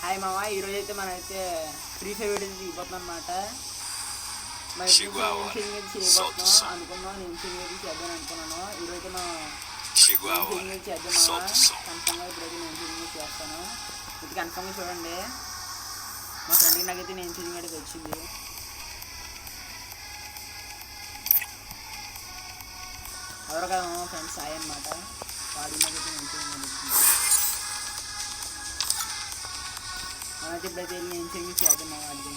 Hi మామ, ఈరోజు అయితే మనమైతే ఫ్రీ ఫైర్ వీడియో దిగిపోతున్నాం అనమాట. మరి చేయబోతున్నాం అనుకున్నాం, నేను చేద్దాం అనుకున్నాను. ఈరోజు మనం చేద్దాం మామ. కన్ఫర్మ్గా ఇప్పుడైతే నేను చేస్తాను. ఇది కన్ఫర్మ్గా చూడండి. మా ఫ్రెండ్కి నాకైతే నేను చేంజింగ్ అయితే వచ్చింది. ఎవరు కదా మా ఫ్రెండ్స్ సాయి అనమాట. వాడి నాకైతే నేను చేంజింగ్ వచ్చింది. మనైతే ఇప్పుడైతే నేను చేంజింగ్ చేద్దాం మా వాడికి.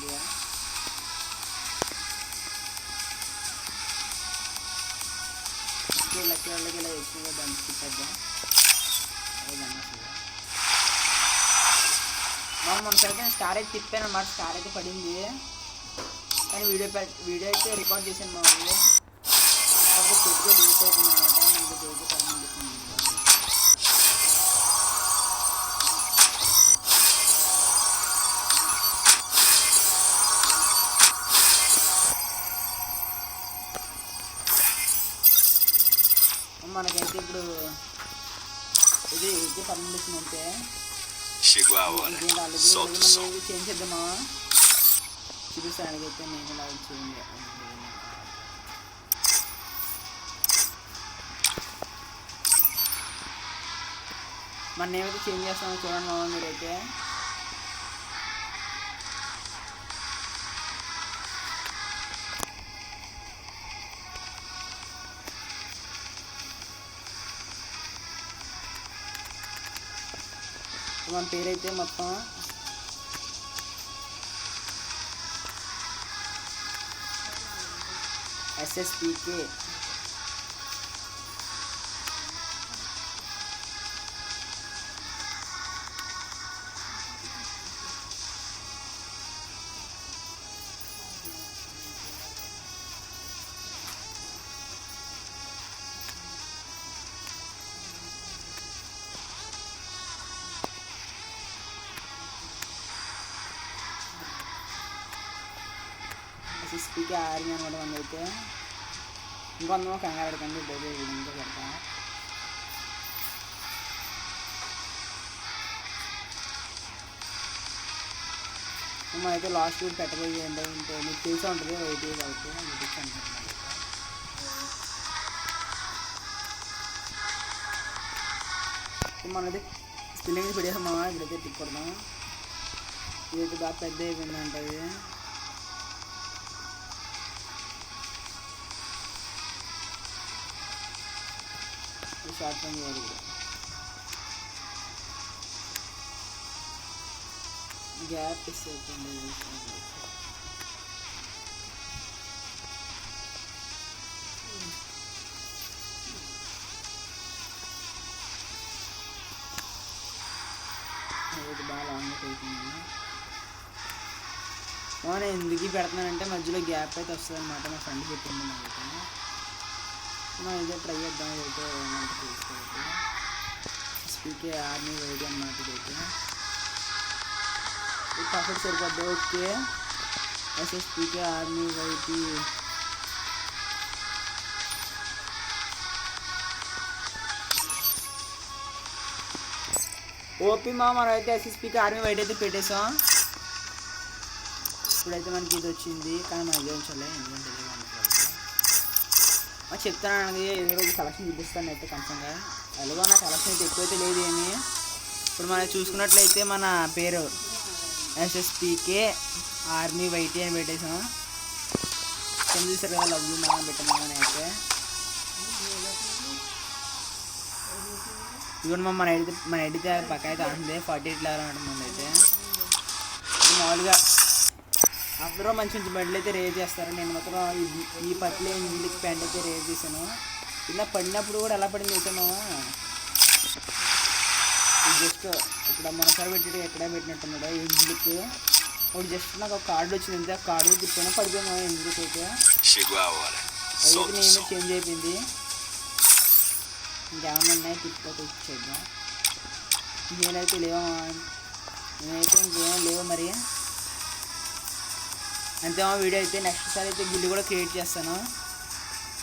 లక్కీ వాళ్ళకి ఇలా ఎక్కువగా దాన్ని తిప్పేద్దాం. మనకైతే స్టార్ అయితే తిప్పాను అన్నమాట. స్టార్ అయితే పడింది, కానీ వీడియో అయితే రికార్డ్ చేశాను మా ఊళ్ళో. అప్పుడు కొద్దిగా డిలీట్ అవుతుంది అనమాట. మనకి డేట్ పర్మిషన్ మనకైతే ఇప్పుడు ఇది పర్మిషన్ అంటే చేంజ్ చేద్దామా చూపిస్తానికైతే నేను ఇలా చేంజ్ మన నేమైతే చేంజ్ చేస్తామో చూడండి మామ మీరైతే. మన పేరైతే మొత్తం SSPK. SSPK ఆర్మీ అనమాట. మనమైతే ఇంకొందరం కంగారు అడగండి, బోధే విధంగా పెడతా. మనమైతే లాస్ట్ వీక్ పెట్టబోయి ఏంటంటే మీకు తెలిసే ఉంటుంది. వెయిట్ అవుతుంది మనది స్పిల్లింగ్ పెట్టేసాం మామ. ఇప్పుడైతే టిక్ కొడదాం. ఇదైతే బాగా పెద్ద అయిపోయింది అంటది. షార్ట్ ఫోన్ చేయాలి. గ్యాప్ ఇస్తుంది. బాగా లాంగ్ అయిపోతుంది. నేను ఎందుకు పెడుతున్నానంటే మధ్యలో గ్యాప్ అయితే వస్తుంది అనమాట. మా ఫ్రెండ్ చెప్పింది నాకైతే. మనం ఇదే ట్రై చేద్దాం. ఇదైతే మనకి తీసుకోవచ్చు. SSPK ఆర్మీ వైట్ అన్నమాట. ఇదైతే ఇది పర్ఫెక్ట్ సరిపోద్ది. Okay, SSPK army white. OP మా మనమైతే SSPK ఆర్మీ వైట్ అయితే పెట్టేసాం. ఇప్పుడైతే మనకి ఇది వచ్చింది, కానీ మనం ఇదే ఉంచాలి. ఎందుకంటే చెప్తాను ఈరోజు కలెక్షన్ చూపిస్తాను అయితే కన్ఫర్మ్గా. ఎలాగో నా కలెక్షన్ అయితే ఎక్కువైతే లేదు ఏమి. ఇప్పుడు మనం చూసుకున్నట్లయితే మన పేరు SSPK ఆర్మీ వైట్ అని పెట్టేసాం. కింద చూసారు కదా, లవ్ యూ మనం పెట్టామని అయితే. ఇదిగోండి మన ఎడితే పక్క అయితే అంటుంది 48 లెవెల్ అనమాట. ముందు అయితే మామూలుగా అందరూ మంచి మంచి బండ్లు అయితే రేజ్ చేస్తారు. నేను మాత్రం ఈ పట్ల ఇంజిల్కి ప్యాంట్ అయితే రేజ్ చేశాను. ఇలా పడినప్పుడు కూడా ఎలా పడింది అయితే మామ, జస్ట్ ఇక్కడ మనసారి పెట్టి ఎక్కడే పెట్టినట్టున్నాడు ఇంజిల్కి. ఒకటి జస్ట్ నాకు ఒక కార్డు వచ్చింది అంతే. ఆ కార్డు తిప్పాను, పడిపోయాను ఇంజిల్కి అయితే. అదైతే నేను చేంజ్ అయిపోయింది. ఇంకేమన్నా ఉన్నాయి తిప్పుతో ఇచ్చేద్దాం. నేనైతే లేవా, నేనైతే ఇంకేమో లేవు మరి. అంతే మా వీడియో అయితే. నెక్స్ట్ సారి అయితే గిల్లు కూడా క్రియేట్ చేస్తాను.